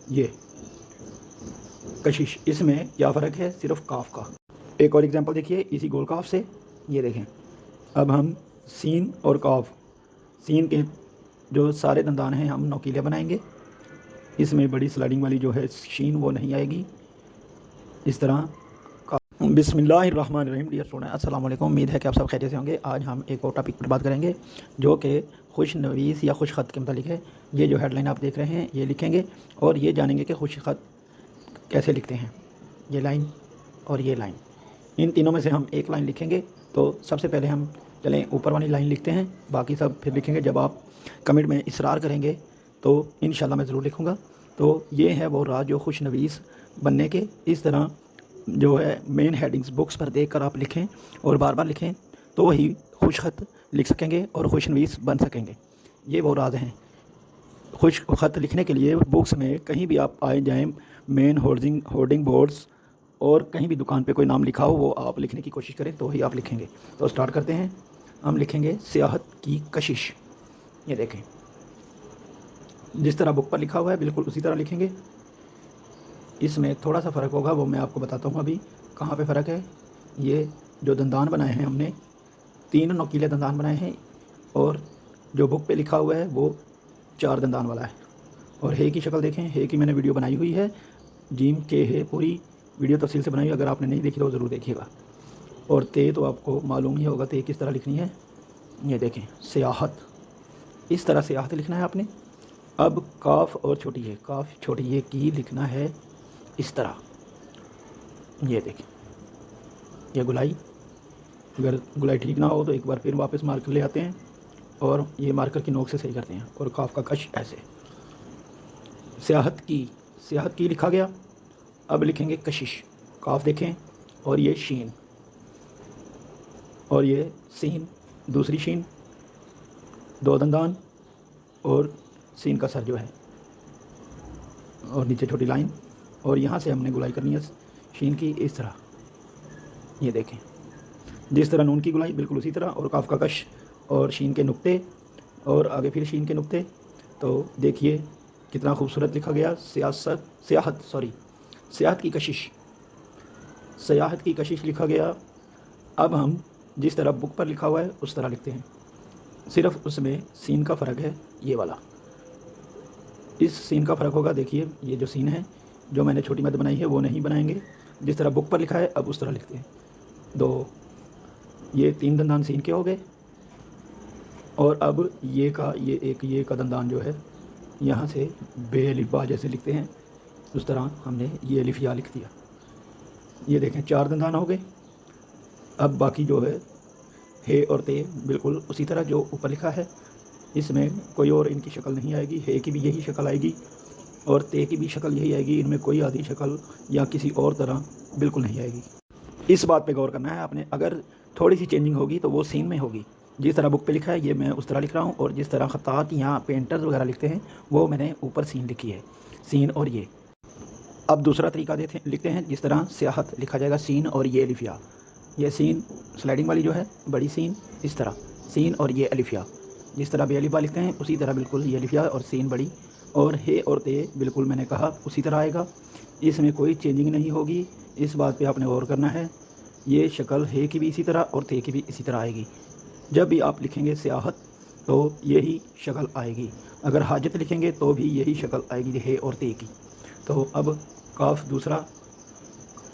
ये कशिश, इसमें क्या फ़र्क है? सिर्फ काफ का। एक और एग्जांपल देखिए इसी गोल काफ से, ये देखें। अब हम सीन और काफ, सीन के जो सारे दंदान हैं हम नोकीले बनाएंगे। इसमें बड़ी स्लाइडिंग वाली जो है शीन वो नहीं आएगी। इस तरह बिस्मिल्लाहिर्रहमानिर्रहीम। डियर स्टूडेंट, अस्सलाम वालेकुम। उम्मीद है कि आप सब खैरियत से होंगे। आज हम एक और टॉपिक पर बात करेंगे जो कि खुश नवीस या खुश ख़त के मतलब है। ये जो हेडलाइन आप देख रहे हैं ये लिखेंगे और ये जानेंगे कि खुश ख़त कैसे लिखते हैं। ये लाइन और ये लाइन, इन तीनों में से हम एक लाइन लिखेंगे। तो सबसे पहले हम चलें ऊपर वाली लाइन लिखते हैं, बाकी सब फिर लिखेंगे। जब आप कमेंट में इसरार करेंगे तो इंशाल्लाह मैं ज़रूर लिखूँगा। तो ये है वो राज जो खुश नवीस बनने के। इस तरह जो है मेन हेडिंग्स बुक्स पर देखकर आप लिखें और बार बार लिखें, तो वही खुश ख़त लिख सकेंगे और खुश नवीस बन सकेंगे। ये वो राज हैं। खुश ख़त लिखने के लिए बुक्स में कहीं भी आप आए जाएँ, मेन होर्डिंग बोर्ड्स और कहीं भी दुकान पे कोई नाम लिखा हो वो आप लिखने की कोशिश करें तो ही आप लिखेंगे। तो स्टार्ट करते हैं। हम लिखेंगे सियाहत की कशिश। ये देखें, जिस तरह बुक पर लिखा हुआ है बिल्कुल उसी तरह लिखेंगे। इसमें थोड़ा सा फ़र्क होगा, वो मैं आपको बताता हूँ अभी कहाँ पे फ़र्क है। ये जो दंदान बनाए हैं हमने 3 नोकीले दंदान बनाए हैं और जो बुक पे लिखा हुआ है वो 4 दंदान वाला है। और हे की शक्ल देखें, हे की मैंने वीडियो बनाई हुई है, जीम के है, पूरी वीडियो तफसील से बनाई। अगर आपने नहीं देखी तो ज़रूर देखिएगा। और ते तो आपको मालूम ही होगा ते किस तरह लिखनी है। ये देखें सियाहत, इस तरह सियाहत लिखना है आपने। अब काफ और छोटी है, काफ छोटी ये की लिखना है इस तरह। ये देखें, ये गुलाई, अगर गुलाई ठीक ना हो तो एक बार फिर वापस मार्कर ले आते हैं और ये मार्कर की नोक से सही करते हैं। और काफ का कश ऐसे। सियाहत की लिखा गया। अब लिखेंगे कशिश, काफ देखें और ये शीन और ये सीन, दूसरी शीन, 2 दंदान और सीन का सर जो है और नीचे छोटी लाइन। और यहाँ से हमने गुलाई करनी है शीन की इस तरह। ये देखें, जिस तरह नून की गुलाई बिल्कुल उसी तरह। और काफ का कश और शीन के नुक्ते और आगे फिर शीन के नुक्ते। तो देखिए कितना खूबसूरत लिखा गया। सियाहत की कशिश, सियाहत की कशिश लिखा गया। अब हम जिस तरह बुक पर लिखा हुआ है उस तरह लिखते हैं, सिर्फ उसमें सीन का फ़र्क है। ये वाला इस सीन का फ़र्क होगा। देखिए ये जो सीन है जो मैंने छोटी मद बनाई है वो नहीं बनाएंगे, जिस तरह बुक पर लिखा है अब उस तरह लिखते हैं। ये 3 दंदान सीन के हो गए। और अब ये का दंदान जो है यहाँ से बे अलिफ़ जैसे लिखते हैं उस तरह हमने ये अलिफ़ या लिख दिया। ये देखें 4 दंदान हो गए। अब बाकी जो है हे और ते बिल्कुल उसी तरह जो ऊपर लिखा है, इसमें कोई और इनकी शक्ल नहीं आएगी। हे की भी यही शक्ल आएगी और ते की भी शक्ल यही आएगी। इनमें कोई आधी शक्ल या किसी और तरह बिल्कुल नहीं आएगी। इस बात पे गौर करना है आपने, अगर थोड़ी सी चेंजिंग होगी तो वो सीन में होगी। जिस तरह बुक पे लिखा है ये मैं उस तरह लिख रहा हूँ और जिस तरह ख़त्तात या पेंटर्स वगैरह लिखते हैं वो मैंने ऊपर सीन लिखी है, सीन और ये। अब दूसरा तरीका लिखते हैं, जिस तरह सियाहत लिखा जाएगा सीन और ये अलिफ़िया। ये सीन स्लाइडिंग वाली जो है बड़ी सीन, इस तरह सीन और ये अलिफ़िया। जिस तरह बे अलिफ़ा लिखते हैं उसी तरह बिल्कुल ये अलिफ़िया और सीन बड़ी। और हे और ते बिल्कुल मैंने कहा उसी तरह आएगा, इसमें कोई चेंजिंग नहीं होगी। इस बात पे आपने गौर करना है। ये शक्ल हे की भी इसी तरह और ते की भी इसी तरह आएगी। जब भी आप लिखेंगे सियाहत तो यही शक्ल आएगी, अगर हाजत लिखेंगे तो भी यही शक्ल आएगी हे और ते की। तो अब काफ, दूसरा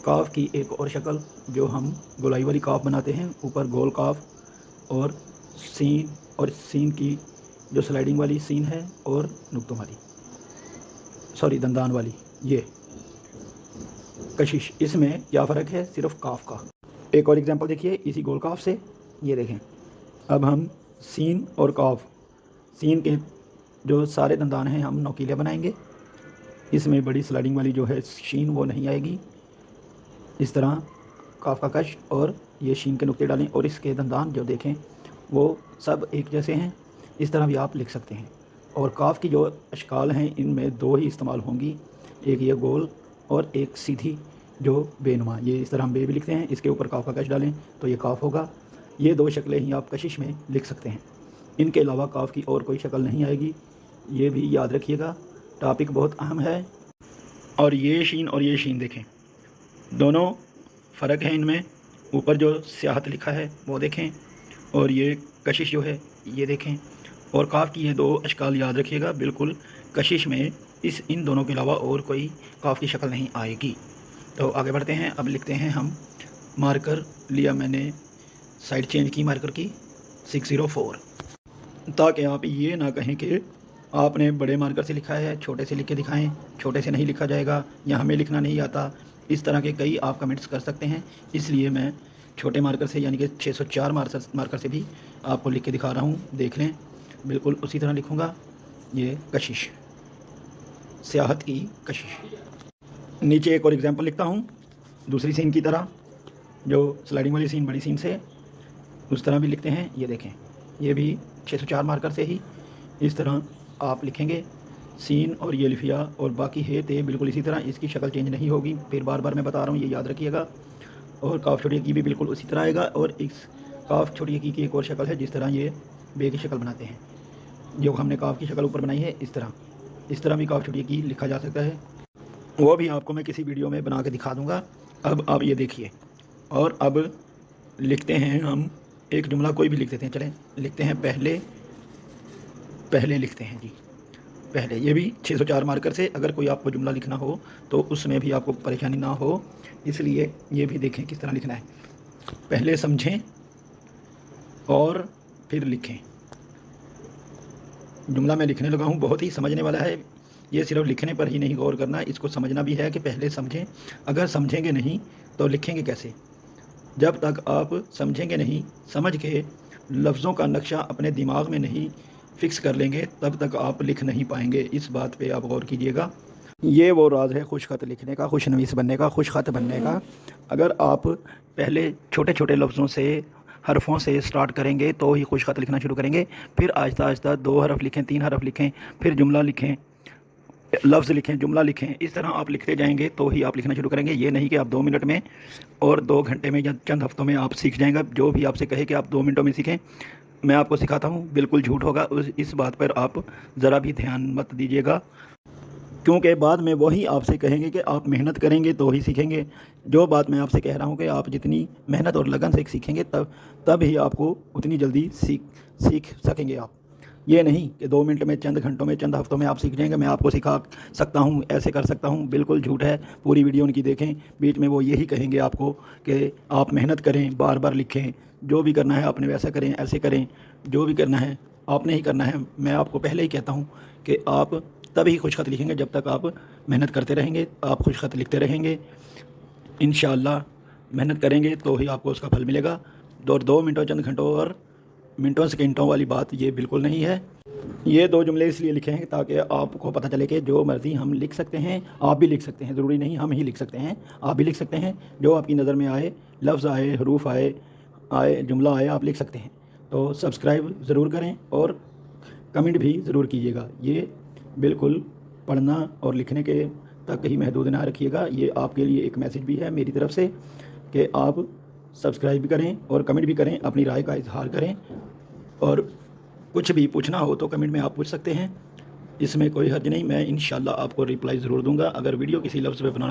काफ की एक और शक्ल जो हम गोलाई वाली काफ बनाते हैं, ऊपर गोल काफ और सीन की जो स्लाइडिंग वाली सीन है और नुक्तों वाली, सॉरी दंदान वाली, ये कशिश। इसमें क्या फ़र्क है? सिर्फ काफ का। एक और एग्जांपल देखिए इसी गोल काफ से, ये देखें। अब हम सीन और काफ, सीन के जो सारे दंदान हैं हम नोकीले बनाएंगे। इसमें बड़ी स्लाइडिंग वाली जो है शीन वो नहीं आएगी। इस तरह काफ का कश और ये शीन के नुक्ते डालें और इसके दंदान जो देखें वो सब एक जैसे हैं। इस तरह भी आप लिख सकते हैं। और काफ की जो अशकाल हैं इनमें 2 ही इस्तेमाल होंगी, एक ये गोल और एक सीधी जो बेनुमा। ये इस तरह हम बे भी लिखते हैं, इसके ऊपर काफ का कश डालें तो ये काफ होगा। ये 2 शक्लें ही आप कशिश में लिख सकते हैं। इनके अलावा काफ की और कोई शक्ल नहीं आएगी। ये भी याद रखिएगा, टॉपिक बहुत अहम है। और ये शीन और ये शीन देखें, दोनों फ़र्क है इनमें। ऊपर जो स्याहत लिखा है वो देखें, और ये कशिश जो है ये देखें। और काफ़ की ये 2 अशकाल याद रखिएगा, बिल्कुल कशिश में इन दोनों के अलावा और कोई काफ़ की शक्ल नहीं आएगी। तो आगे बढ़ते हैं। अब लिखते हैं हम, मार्कर लिया मैंने, साइड चेंज की मार्कर की 604, ताकि आप ये ना कहें कि आपने बड़े मार्कर से लिखा है, छोटे से लिख के दिखाएं, छोटे से नहीं लिखा जाएगा या हमें लिखना नहीं आता। इस तरह के कई आप कमेंट्स कर सकते हैं, इसलिए मैं छोटे मार्कर से यानी कि 604 मार्कर से भी आपको लिख के दिखा रहा हूँ। देख लें, बिल्कुल उसी तरह लिखूँगा। ये कशिश, स्याहत की कशिश। नीचे एक और एग्जांपल लिखता हूँ दूसरी सीन की तरह, जो स्लाइडिंग वाली सीन बड़ी सीन से उस तरह भी लिखते हैं। ये देखें, ये भी 604 मार्कर से ही इस तरह आप लिखेंगे। सीन और ये लिफिया और बाकी है ते बिल्कुल इसी तरह, इसकी शक्ल चेंज नहीं होगी। फिर बार बार मैं बता रहा हूँ, ये याद रखिएगा। और काफ छोटी की भी बिल्कुल उसी तरह आएगा। और इस काफ छोटी की एक और शक्ल है, जिस तरह ये बे की शक्ल बनाते हैं, जो हमने काफ की शक्ल ऊपर बनाई है, इस तरह भी काफ छोटी की लिखा जा सकता है। वो भी आपको मैं किसी वीडियो में बना के दिखा दूँगा। अब आप ये देखिए, और अब लिखते हैं हम एक जुमला, कोई भी लिख देते हैं। चलें लिखते हैं, पहले लिखते हैं जी, पहले। ये भी 604 मार्कर से। अगर कोई आपको जुमला लिखना हो तो उसमें भी आपको परेशानी ना हो, इसलिए ये भी देखें किस तरह लिखना है। पहले समझें और फिर लिखें। जुमला मैं लिखने लगा हूँ, बहुत ही समझने वाला है। ये सिर्फ लिखने पर ही नहीं गौर करना, इसको समझना भी है कि पहले समझें। अगर समझेंगे नहीं तो लिखेंगे कैसे? जब तक आप समझेंगे नहीं, समझ के लफ्ज़ों का नक्शा अपने दिमाग में नहीं फ़िक्स कर लेंगे, तब तक आप लिख नहीं पाएंगे। इस बात पे आप गौर कीजिएगा। ये वो राज है खुश ख़त लिखने का, खुशनवीस बनने का, खुश ख़त बनने का। अगर आप पहले छोटे छोटे लफ्ज़ों से, हरफों से स्टार्ट करेंगे तो ही खुश ख़त लिखना शुरू करेंगे। फिर आहिस्ता आहिस्ता 2 हरफ लिखें, 3 हरफ लिखें, फिर जुमला लिखें, लफ्ज़ लिखें, जुमला लिखें। इस तरह आप लिखते जाएंगे तो ही आप लिखना शुरू करेंगे। ये नहीं कि आप 2 मिनट में और 2 घंटे में या चंद हफ्तों में आप सीख जाएंगे। जो भी आपसे कहे कि आप 2 मिनटों में सीखें, मैं आपको सिखाता हूँ, बिल्कुल झूठ होगा। इस बात पर आप ज़रा भी ध्यान मत दीजिएगा, क्योंकि बाद में वही आपसे कहेंगे कि आप मेहनत करेंगे तो ही सीखेंगे। जो बात मैं आपसे कह रहा हूँ कि आप जितनी मेहनत और लगन से सीखेंगे तब ही आपको उतनी जल्दी सीख सकेंगे आप। ये नहीं कि 2 मिनट में, चंद घंटों में, चंद हफ्तों में आप सीख जाएंगे, मैं आपको सिखा सकता हूँ, ऐसे कर सकता हूँ। बिल्कुल झूठ है। पूरी वीडियो उनकी देखें, बीच में वो यही कहेंगे आपको कि आप मेहनत करें, बार बार लिखें, जो भी करना है आपने वैसा करें, ऐसे करें, जो भी करना है आपने ही करना है। मैं आपको पहले ही कहता हूँ कि आप तभी खुश ख़त लिखेंगे जब तक आप मेहनत करते रहेंगे। आप खुश ख़त लिखते रहेंगे, इंशाअल्लाह मेहनत करेंगे तो ही आपको उसका फल मिलेगा। 2 मिनटों, चंद घंटों और मिनटों सेकंडों वाली बात ये बिल्कुल नहीं है। ये 2 जुमले इसलिए लिखे हैं ताकि आपको पता चले कि जो मर्ज़ी हम लिख सकते हैं, आप भी लिख सकते हैं। ज़रूरी नहीं हम ही लिख सकते हैं, आप भी लिख सकते हैं। जो आपकी नज़र में आए, लफ्ज़ आए, हरूफ आए, जुमला आए, आप लिख सकते हैं। तो सब्सक्राइब ज़रूर करें और कमेंट भी ज़रूर कीजिएगा। ये बिल्कुल पढ़ना और लिखने के तक ही महदूद ना रखिएगा। ये आपके लिए एक मैसेज भी है मेरी तरफ़ से कि आप सब्सक्राइब भी करें और कमेंट भी करें, अपनी राय का इजहार करें। और कुछ भी पूछना हो तो कमेंट में आप पूछ सकते हैं, इसमें कोई हर्ज नहीं। मैं इंशाअल्लाह आपको रिप्लाई ज़रूर दूंगा। अगर वीडियो किसी लफ्ज़ पे बनाना